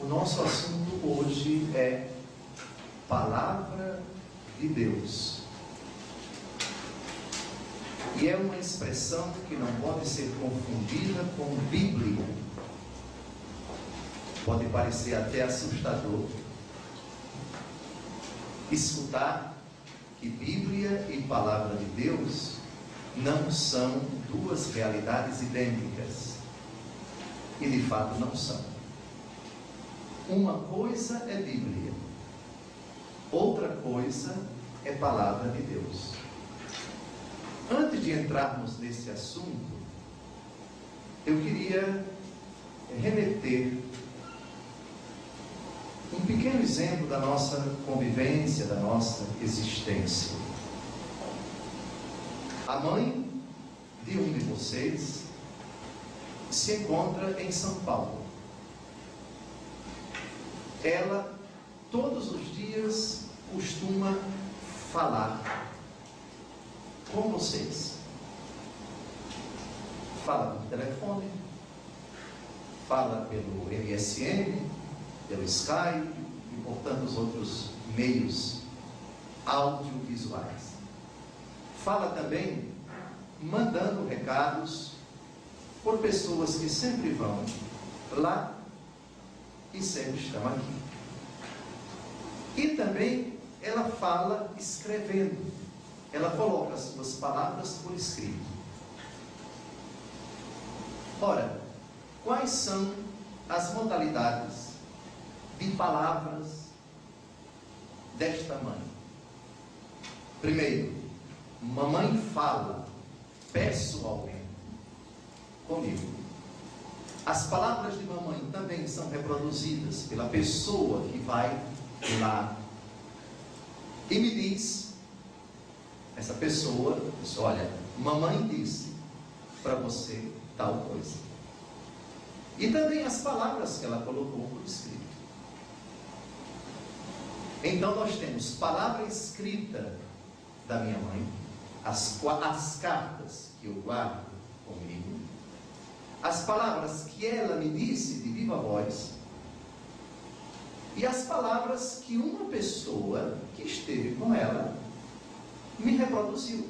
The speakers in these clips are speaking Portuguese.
O nosso assunto hoje é Palavra de Deus. E é uma expressão que não pode ser confundida com Bíblia. Pode parecer até assustador escutar que Bíblia e Palavra de Deus não são duas realidades idênticas. E de fato não são. Uma coisa é Bíblia, outra coisa é Palavra de Deus. Antes de entrarmos nesse assunto, eu queria remeter um pequeno exemplo da nossa convivência, da nossa existência. A mãe de um de vocês se encontra em São Paulo. Ela, todos os dias, costuma falar com vocês. Fala por telefone, fala pelo MSN, pelo Skype e por tantos outros meios audiovisuais. Fala também mandando recados por pessoas que sempre vão lá e sempre estão aqui. E também ela fala escrevendo. Ela coloca as suas palavras por escrito. Ora, quais são as modalidades de palavras desta mãe? Primeiro, mamãe fala pessoalmente comigo. As palavras de mamãe também são reproduzidas pela pessoa que vai lá e me diz, essa pessoa diz, olha, mamãe disse para você tal coisa. E também as palavras que ela colocou por escrito. Então nós temos palavra escrita da minha mãe, as cartas que eu guardo comigo, as palavras que ela me disse de viva voz, e as palavras que uma pessoa que esteve com ela me reproduziu.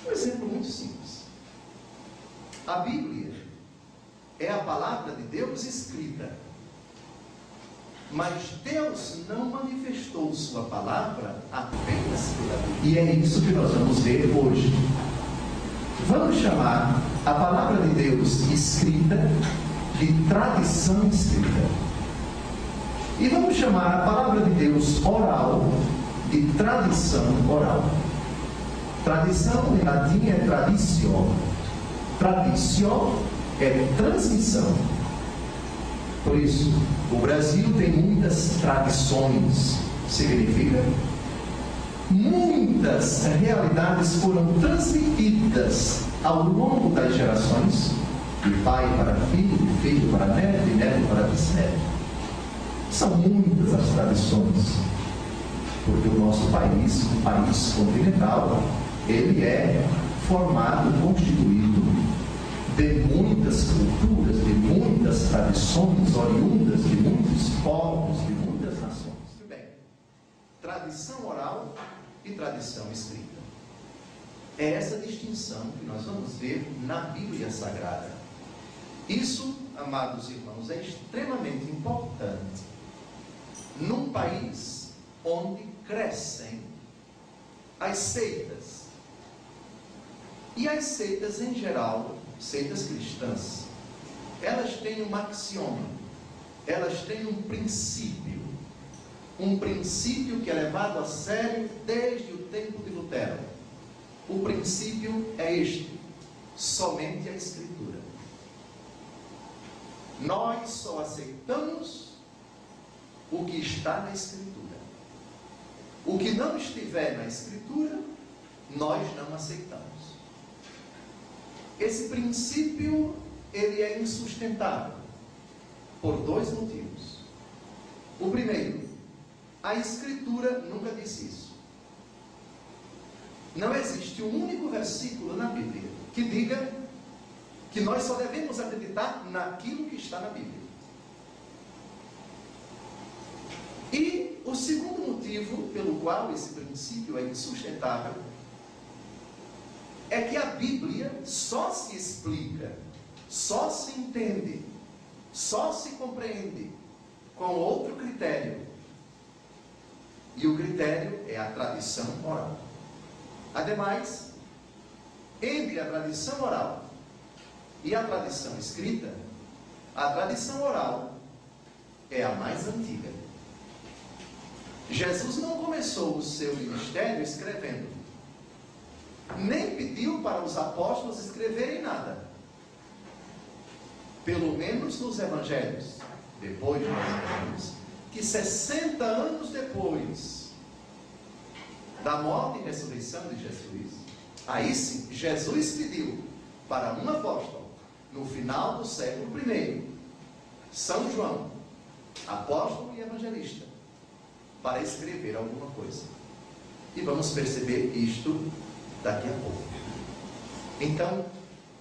Um exemplo muito simples. A Bíblia é a palavra de Deus escrita, mas Deus não manifestou sua palavra apenas pela Bíblia. E é isso que nós vamos ver hoje. Vamos chamar a palavra de Deus escrita de tradição escrita. E vamos chamar a palavra de Deus oral de tradição oral. Tradição em latim é traditio. Traditio é transmissão. Por isso, o Brasil tem muitas tradições. Significa muitas realidades foram transmitidas ao longo das gerações, de pai para filho, de filho para neto, de neto para bisneto. São muitas as tradições, porque o nosso país, um país continental, ele é formado, constituído de muitas culturas, de muitas tradições oriundas de muitos povos, de muitas nações. Muito bem. Tradição oral e tradição escrita. É essa distinção que nós vamos ver na Bíblia Sagrada. Isso, amados irmãos, é extremamente importante num país onde crescem as seitas. E as seitas, em geral, seitas cristãs, elas têm um axioma, elas têm um princípio que é levado a sério desde o tempo de Lutero. O princípio é este: somente a Escritura. Nós só aceitamos o que está na Escritura. O que não estiver na Escritura, nós não aceitamos. Esse princípio, ele é insustentável por dois motivos. O primeiro, a Escritura nunca disse isso. Não existe um único versículo na Bíblia que diga que nós só devemos acreditar naquilo que está na Bíblia. E o segundo motivo pelo qual esse princípio é insustentável é que a Bíblia só se explica, só se entende, só se compreende com outro critério. E o critério é a tradição oral. Ademais, entre a tradição oral e a tradição escrita, a tradição oral é a mais antiga. Jesus não começou o seu ministério escrevendo, nem pediu para os apóstolos escreverem nada. Pelo menos nos evangelhos. Depois nós vemos que 60 anos depois da morte e ressurreição de Jesus, aí sim, Jesus pediu para um apóstolo, no final do século I, São João, apóstolo e evangelista, para escrever alguma coisa. E vamos perceber isto daqui a pouco. Então,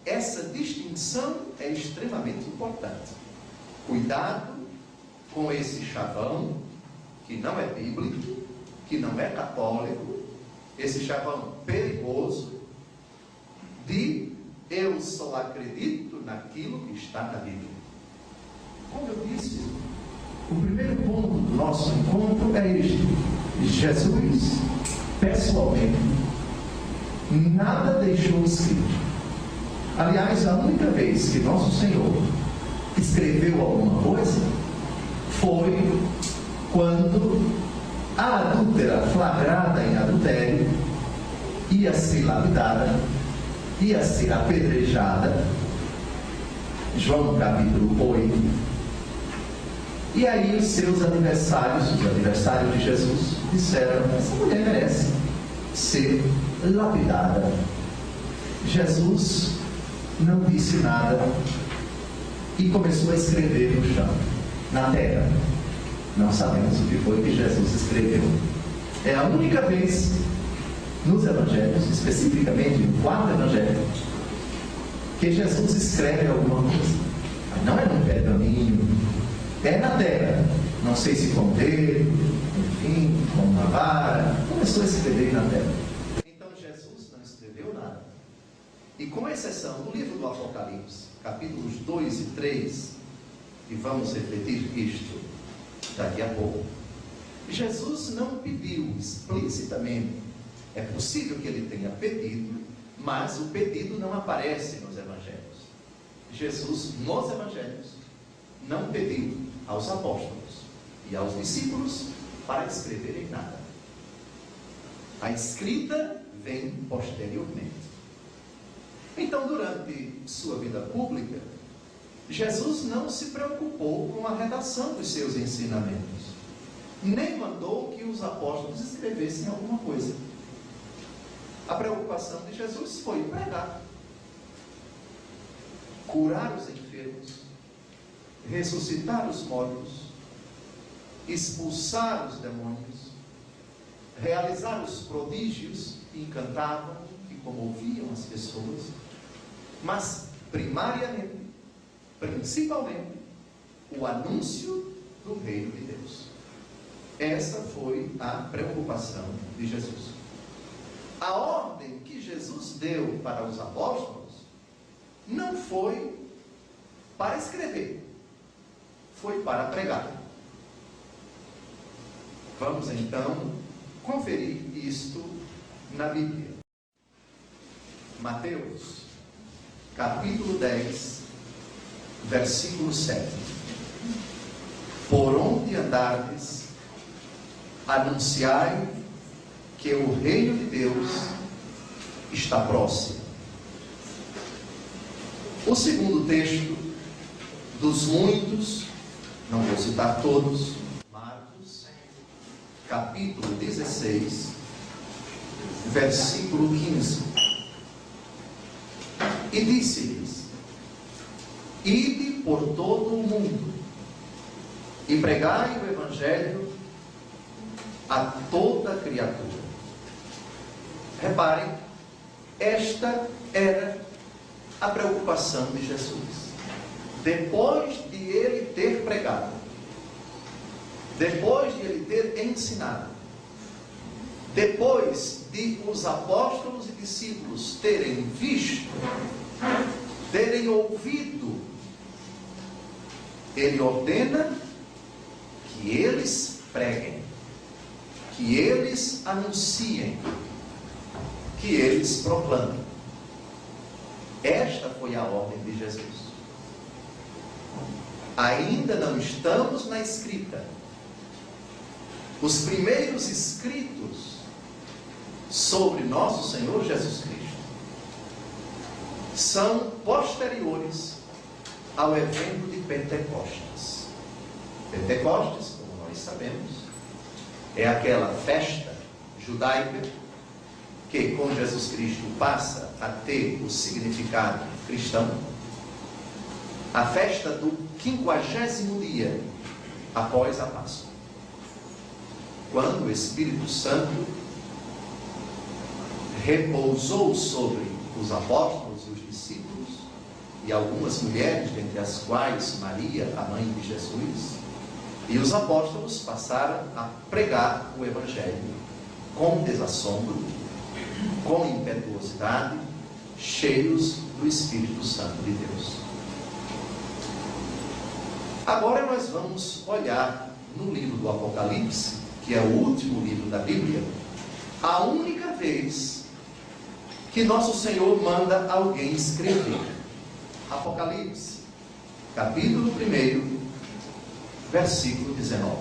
essa distinção é extremamente importante. Cuidado com esse chavão, que não é bíblico, que não é católico, esse chavão perigoso, de eu só acredito naquilo que está na Bíblia. Como eu disse, o primeiro ponto do nosso encontro é este: Jesus, pessoalmente, nada deixou escrito. Aliás, a única vez que nosso Senhor escreveu alguma coisa foi quando a adúltera, flagrada em adultério, ia ser lapidada, ia ser apedrejada. João capítulo 8. E aí os seus adversários, os adversários de Jesus, disseram: essa mulher merece ser lapidada. Jesus não disse nada e começou a escrever no chão, na terra. Não sabemos o que foi que Jesus escreveu. É a única vez nos evangelhos, especificamente no quarto evangelho, que Jesus escreve alguma coisa. Não é num pergaminho, é na terra. Não sei se com o dedo, enfim, com uma vara. Começou a escrever na terra. Então Jesus não escreveu nada. E com exceção do livro do Apocalipse, capítulos 2 e 3, e vamos refletir isto daqui a pouco, Jesus não pediu explicitamente. É possível que ele tenha pedido, mas o pedido não aparece nos evangelhos. Jesus, nos evangelhos, não pediu aos apóstolos e aos discípulos para escreverem nada. A escrita vem posteriormente. Então, durante sua vida pública, Jesus não se preocupou com a redação dos seus ensinamentos, nem mandou que os apóstolos escrevessem alguma coisa. A preocupação de Jesus foi pregar, curar os enfermos, ressuscitar os mortos, expulsar os demônios, realizar os prodígios que encantavam, que comoviam as pessoas, mas primariamente, principalmente, o anúncio do reino de Deus. Essa foi a preocupação de Jesus. A ordem que Jesus deu para os apóstolos não foi para escrever, foi para pregar. Vamos então conferir isto na Bíblia. Mateus, capítulo 10, versículo 7. Por onde andardes, anunciai que o reino de Deus está próximo. O segundo texto dos muitos, não vou citar todos, Marcos, capítulo 16, versículo 15. E disse-lhes: ide por todo o mundo e pregai o evangelho a toda criatura. Reparem, esta era a preocupação de Jesus. Depois de ele ter pregado, depois de ele ter ensinado, depois de os apóstolos e discípulos terem visto, terem ouvido, ele ordena que eles preguem, que eles anunciem, que eles proclamem. Esta foi a ordem de Jesus. Ainda não estamos na escrita. Os primeiros escritos sobre nosso Senhor Jesus Cristo são posteriores ao evento de Pentecostes. Pentecostes, como nós sabemos, é aquela festa judaica que com Jesus Cristo passa a ter o significado cristão. A festa do 50º dia após a Páscoa, quando o Espírito Santo repousou sobre os apóstolos e os discípulos e algumas mulheres, dentre as quais Maria, a mãe de Jesus, e os apóstolos passaram a pregar o Evangelho com desassombro, com impetuosidade, cheios do Espírito Santo de Deus. Agora nós vamos olhar no livro do Apocalipse, que é o último livro da Bíblia, a única vez que nosso Senhor manda alguém escrever. Apocalipse, capítulo 1, versículo 19.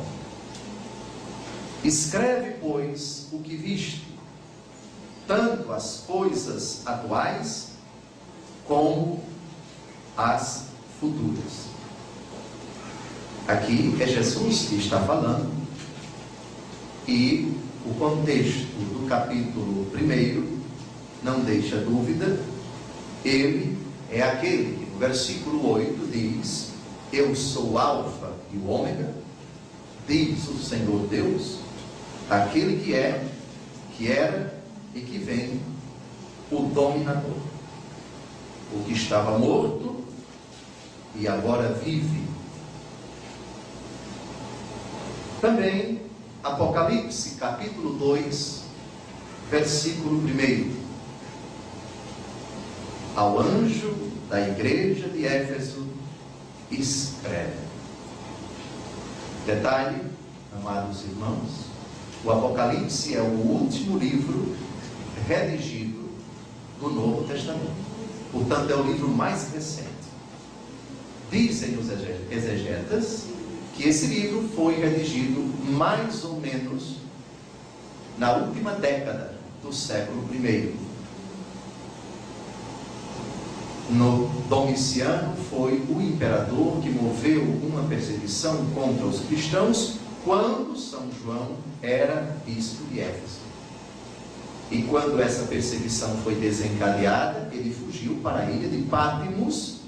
Escreve, pois, o que viste, tanto as coisas atuais como as futuras. Aqui é Jesus que está falando, e o contexto do capítulo 1 não deixa dúvida. Ele é aquele que no versículo 8 diz: eu sou o Alfa e o Ômega, diz o Senhor Deus, aquele que é, que era e que vem, o dominador, o que estava morto e agora vive. Também Apocalipse, capítulo 2, versículo 1. Ao anjo da igreja de Éfeso escreve. Detalhe, amados irmãos, o Apocalipse é o último livro redigido do Novo Testamento. Portanto, é o livro mais recente. Dizem os exegetas que esse livro foi redigido mais ou menos na última década do século I. Domiciano foi o imperador que moveu uma perseguição contra os cristãos quando São João era bispo de Éfeso. E quando essa perseguição foi desencadeada, ele fugiu para a ilha de Patmos,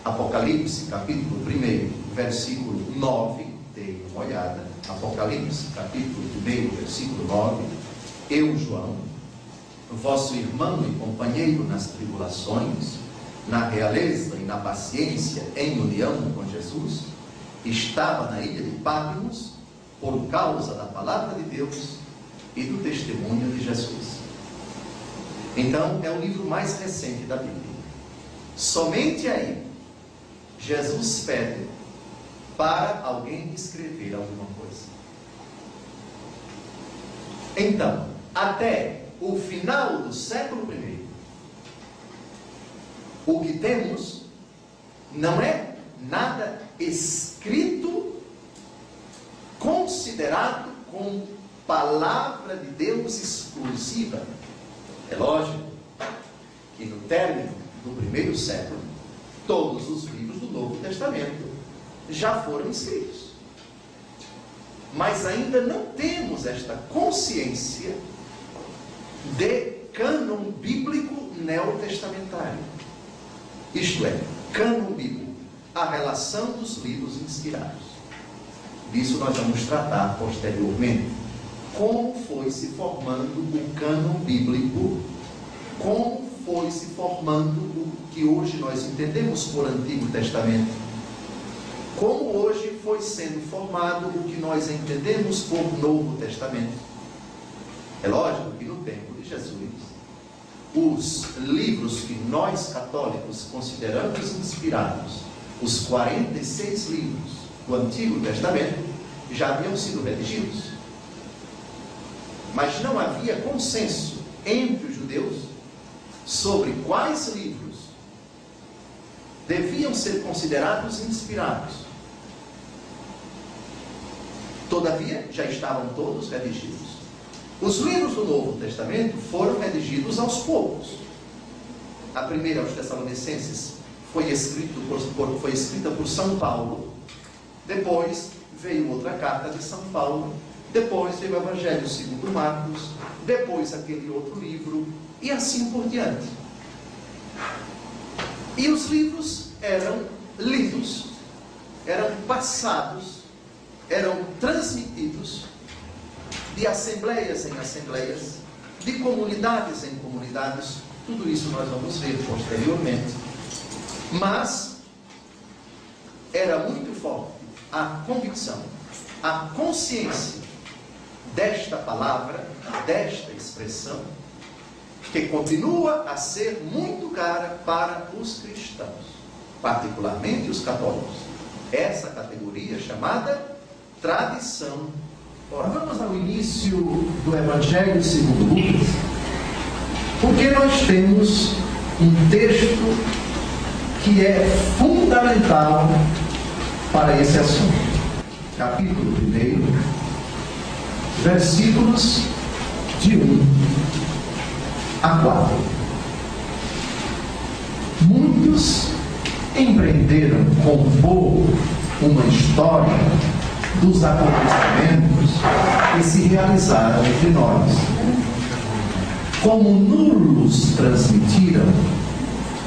Apocalipse, capítulo 1, versículo 9, dei uma olhada. Apocalipse, capítulo 1, versículo 9. Eu, João, vosso irmão e companheiro nas tribulações, na realeza e na paciência, em união com Jesus, estava na ilha de Patmos por causa da palavra de Deus e do testemunho de Jesus. Então, é o livro mais recente da Bíblia. Somente aí Jesus pede para alguém escrever alguma coisa. Então, até o final do século I, o que temos não é nada escrito, considerado como palavra de Deus exclusiva. É lógico que no término do primeiro século, todos os livros do Novo Testamento já foram escritos. Mas ainda não temos esta consciência de cânon bíblico neotestamentário. Isto é, cânon bíblico, a relação dos livros inspirados. Disso nós vamos tratar posteriormente. Como foi se formando o cânon bíblico, como foi se formando o que hoje nós entendemos por Antigo Testamento, como hoje foi sendo formado o que nós entendemos por Novo Testamento. É lógico que no tempo de Jesus, os livros que nós católicos consideramos inspirados, os 46 livros do Antigo Testamento, já haviam sido redigidos. Mas não havia consenso entre os judeus sobre quais livros deviam ser considerados inspirados. Todavia, já estavam todos redigidos. Os livros do Novo Testamento foram redigidos aos poucos. A primeira, aos Tessalonicenses, foi escrita por São Paulo. Depois veio outra carta de São Paulo. Depois veio o Evangelho segundo Marcos. Depois aquele outro livro. E assim por diante. E os livros eram lidos, eram passados, eram transmitidos de assembleias em assembleias, de comunidades em comunidades. Tudo isso nós vamos ver posteriormente. Mas era muito forte a convicção, a consciência desta palavra, desta expressão, que continua a ser muito cara para os cristãos, particularmente os católicos. Essa categoria chamada tradição oral. Vamos ao início do Evangelho segundo Lucas, porque nós temos um texto que é fundamental para esse assunto. Capítulo 1, versículos de 1 a 4. Muitos empreenderam compor uma história dos acontecimentos que se realizaram entre nós. Como nulos transmitiram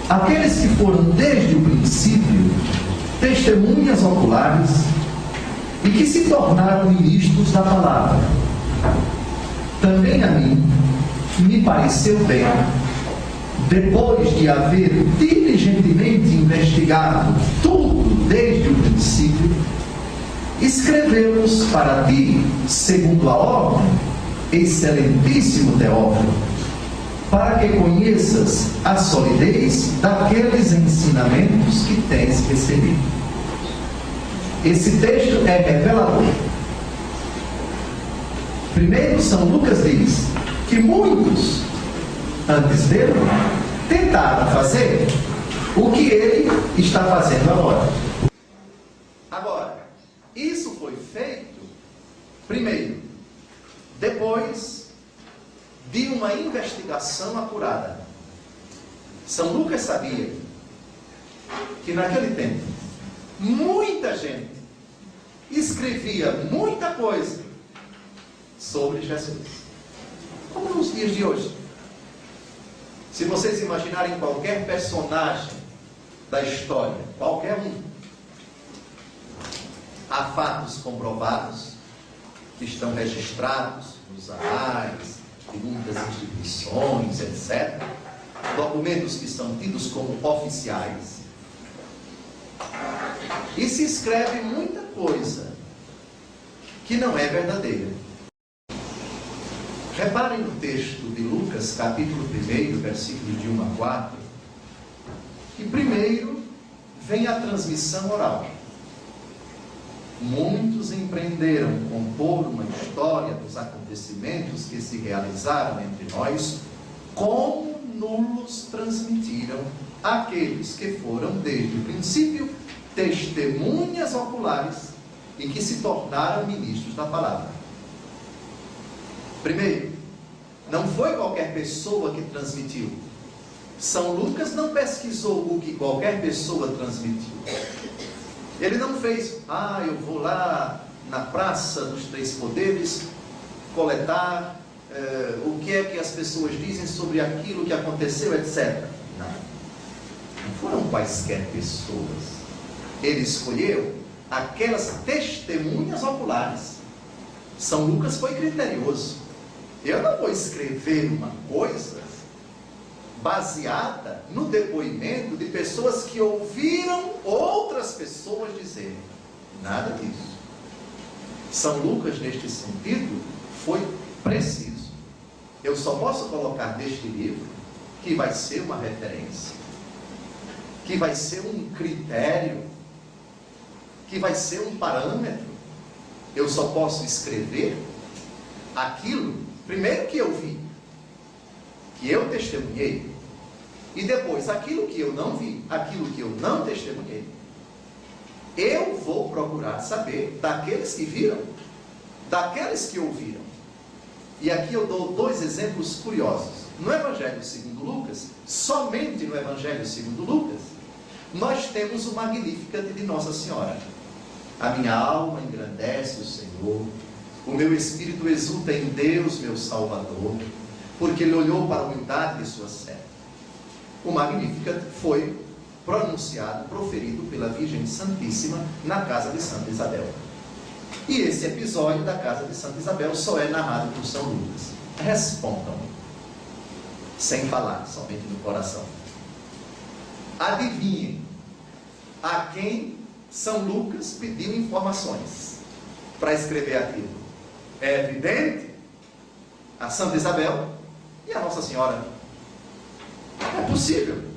aqueles que foram desde o princípio testemunhas oculares e que se tornaram ministros da palavra. Também a mim me pareceu bem, depois de haver diligentemente investigado tudo desde o princípio, escrevemos para ti, segundo a ordem, excelentíssimo Teófilo, para que conheças a solidez daqueles ensinamentos que tens recebido. Esse texto é revelador. Primeiro, São Lucas diz que muitos, antes dele, tentaram fazer o que ele está fazendo agora. Agora, isso foi feito, primeiro, depois de uma investigação apurada. São Lucas sabia que naquele tempo, muita gente escrevia muita coisa sobre Jesus. Como nos dias de hoje. Se vocês imaginarem qualquer personagem da história, qualquer um, há fatos comprovados que estão registrados nos anais de muitas instituições, etc. Documentos que são tidos como oficiais. E se escreve muita coisa que não é verdadeira. Reparem no texto de Lucas, capítulo 1, versículos de 1 a 4, que primeiro vem a transmissão oral. Muitos empreenderam compor uma história dos acontecimentos que se realizaram entre nós, como nulos transmitiram aqueles que foram desde o princípio testemunhas oculares e que se tornaram ministros da palavra. Primeiro, não foi qualquer pessoa que transmitiu. São Lucas não pesquisou o que qualquer pessoa transmitiu. Ele não fez, eu vou lá na Praça dos Três Poderes coletar o que é que as pessoas dizem sobre aquilo que aconteceu, etc. Não foram quaisquer pessoas. Ele escolheu aquelas testemunhas oculares. São Lucas foi criterioso. Eu não vou escrever uma coisa baseada no depoimento de pessoas que ouviram outras pessoas dizerem. Nada disso. São Lucas, neste sentido, foi preciso. Eu só posso colocar neste livro que vai ser uma referência, que vai ser um critério, que vai ser um parâmetro. Eu só posso escrever aquilo, primeiro, que eu vi, que eu testemunhei, e depois aquilo que eu não vi, aquilo que eu não testemunhei. Eu vou procurar saber daqueles que viram, daqueles que ouviram. E aqui eu dou dois exemplos curiosos. No Evangelho segundo Lucas, somente no Evangelho segundo Lucas, nós temos o Magnificat de Nossa Senhora. A minha alma engrandece o Senhor, o meu espírito exulta em Deus, meu Salvador, porque Ele olhou para a humildade de sua serva. O Magnificat foi pronunciado, proferido pela Virgem Santíssima na casa de Santa Isabel. E esse episódio da casa de Santa Isabel só é narrado por São Lucas. Respondam, sem falar, somente no coração. Adivinhem a quem São Lucas pediu informações para escrever aquilo. É evidente, a Santa Isabel e a Nossa Senhora. É possível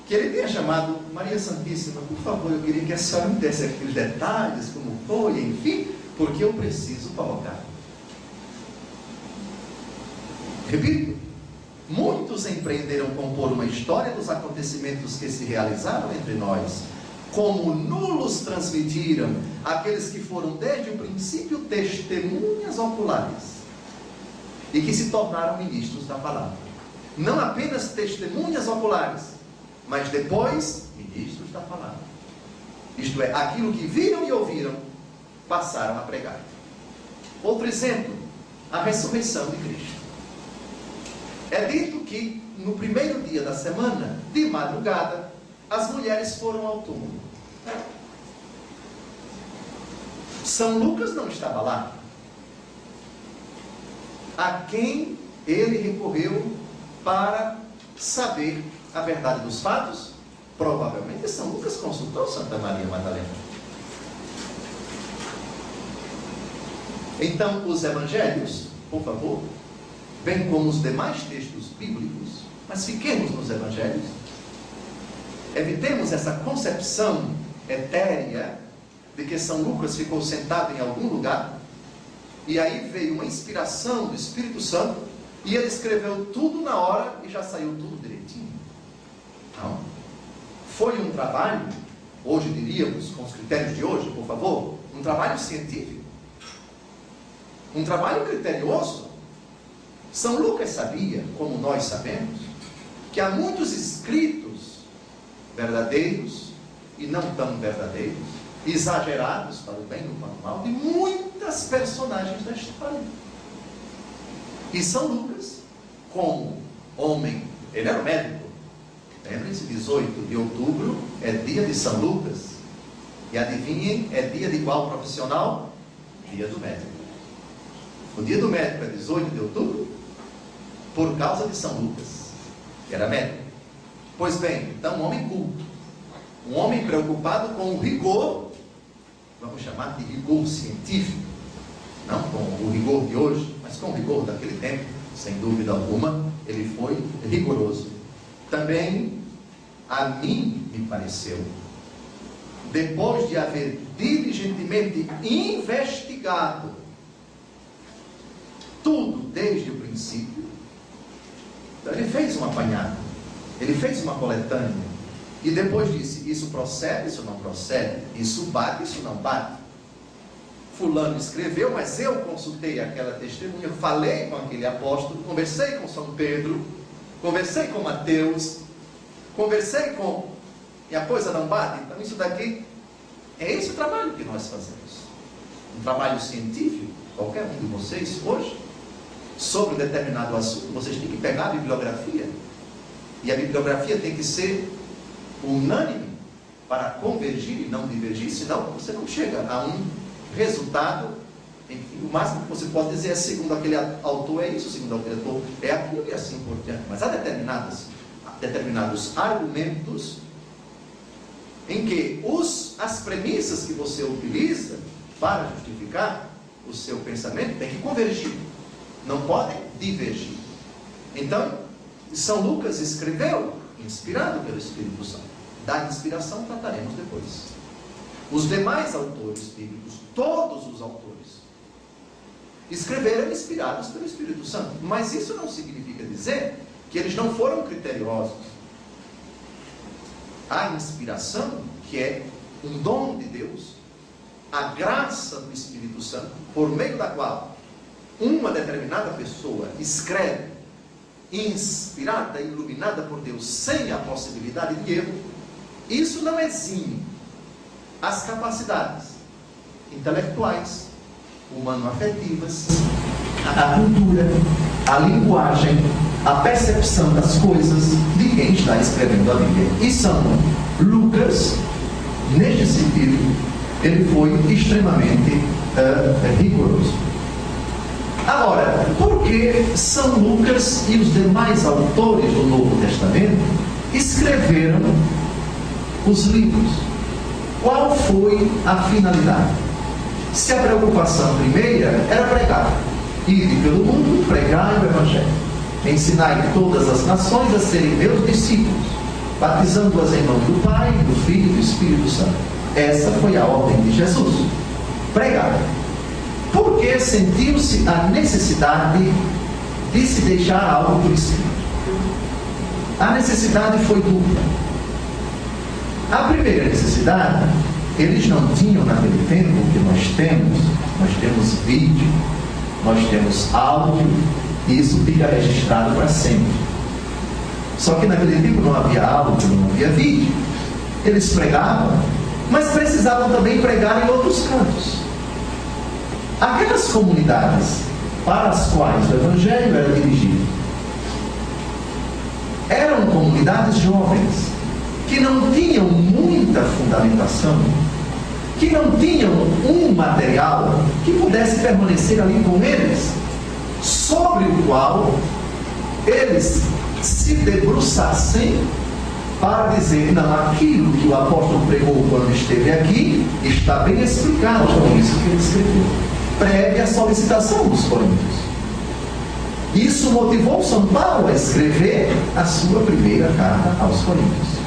que ele tenha chamado Maria Santíssima, por favor, eu queria que a senhora me desse aqueles detalhes, como foi, enfim, porque eu preciso colocar. Repito, muitos empreenderam compor uma história dos acontecimentos que se realizaram entre nós, como nulos transmitiram aqueles que foram desde o princípio testemunhas oculares e que se tornaram ministros da palavra. Não apenas testemunhas oculares, mas depois ministros da palavra. Isto é, aquilo que viram e ouviram, passaram a pregar. Outro exemplo, a ressurreição de Cristo. É dito que no primeiro dia da semana, de madrugada, as mulheres foram ao túmulo. São Lucas não estava lá. A quem ele recorreu para saber a verdade dos fatos? Provavelmente São Lucas consultou Santa Maria Madalena. Então, os evangelhos, por favor, bem como os demais textos bíblicos, mas fiquemos nos evangelhos. Evitemos essa concepção etérea de que São Lucas ficou sentado em algum lugar e aí veio uma inspiração do Espírito Santo e ele escreveu tudo na hora e já saiu tudo direitinho. Não. Foi um trabalho, hoje diríamos, com os critérios de hoje, por favor, um trabalho científico, um trabalho criterioso. São Lucas sabia, como nós sabemos, que há muitos escritos verdadeiros e não tão verdadeiros, exagerados para o bem e para o mal, de muitas personagens da história. E São Lucas, como homem, ele era médico. Lembrem-se, 18 de outubro é dia de São Lucas. E adivinhem, é dia de qual profissional? Dia do médico. O dia do médico é 18 de outubro por causa de São Lucas, que era médico. Pois bem, então um homem culto, um homem preocupado com o rigor, vamos chamar de rigor científico, não com o rigor de hoje, mas com o rigor daquele tempo, sem dúvida alguma, ele foi rigoroso. Também a mim me pareceu, depois de haver diligentemente investigado tudo desde o princípio, ele fez um apanhado, ele fez uma coletânea, e depois disse, isso procede, isso não procede, isso bate, isso não bate. Fulano escreveu, mas eu consultei aquela testemunha, falei com aquele apóstolo, conversei com São Pedro, conversei com Mateus, conversei com... e a coisa não bate. Então isso daqui, é esse o trabalho que nós fazemos. Um trabalho científico, qualquer um de vocês hoje, sobre um determinado assunto, vocês têm que pegar a bibliografia, e a bibliografia tem que ser unânime para convergir e não divergir, senão você não chega a um resultado. Enfim, o máximo que você pode dizer é, segundo aquele autor é isso, segundo aquele autor é aquilo, e assim por diante. Mas há determinados argumentos em que as premissas que você utiliza para justificar o seu pensamento têm que convergir, não podem divergir. Então, São Lucas escreveu, inspirado pelo Espírito Santo. Da inspiração trataremos depois. Os demais autores bíblicos, todos os autores, escreveram inspirados pelo Espírito Santo. Mas isso não significa dizer que eles não foram criteriosos. A inspiração, que é um dom de Deus, a graça do Espírito Santo, por meio da qual uma determinada pessoa escreve, inspirada, iluminada por Deus, sem a possibilidade de erro, isso não exime as capacidades intelectuais, humano-afetivas, a cultura, a linguagem, a percepção das coisas de quem está escrevendo a Bíblia. E São Lucas, neste sentido, ele foi extremamente rigoroso. Agora, por que São Lucas e os demais autores do Novo Testamento escreveram os livros? Qual foi a finalidade? Se a preocupação primeira era pregar, ide pelo mundo, pregai o Evangelho, ensinai todas as nações a serem meus discípulos, batizando-as em nome do Pai, do Filho e do Espírito Santo. Essa foi a ordem de Jesus: pregar. Porque sentiu-se a necessidade de se deixar algo por escrito. A necessidade foi dupla. A primeira necessidade, eles não tinham naquele tempo o que nós temos vídeo, nós temos áudio, e isso fica registrado para sempre. Só que naquele tempo não havia áudio, não havia vídeo. Eles pregavam, mas precisavam também pregar em outros cantos. Aquelas comunidades para as quais o Evangelho era dirigido eram comunidades jovens, que não tinham muita fundamentação, que não tinham um material que pudesse permanecer ali com eles, sobre o qual eles se debruçassem para dizer: não, aquilo que o apóstolo pregou quando esteve aqui está bem explicado, por isso que ele escreveu. Prévia solicitação dos coríntios. Isso motivou São Paulo a escrever a sua primeira carta aos coríntios.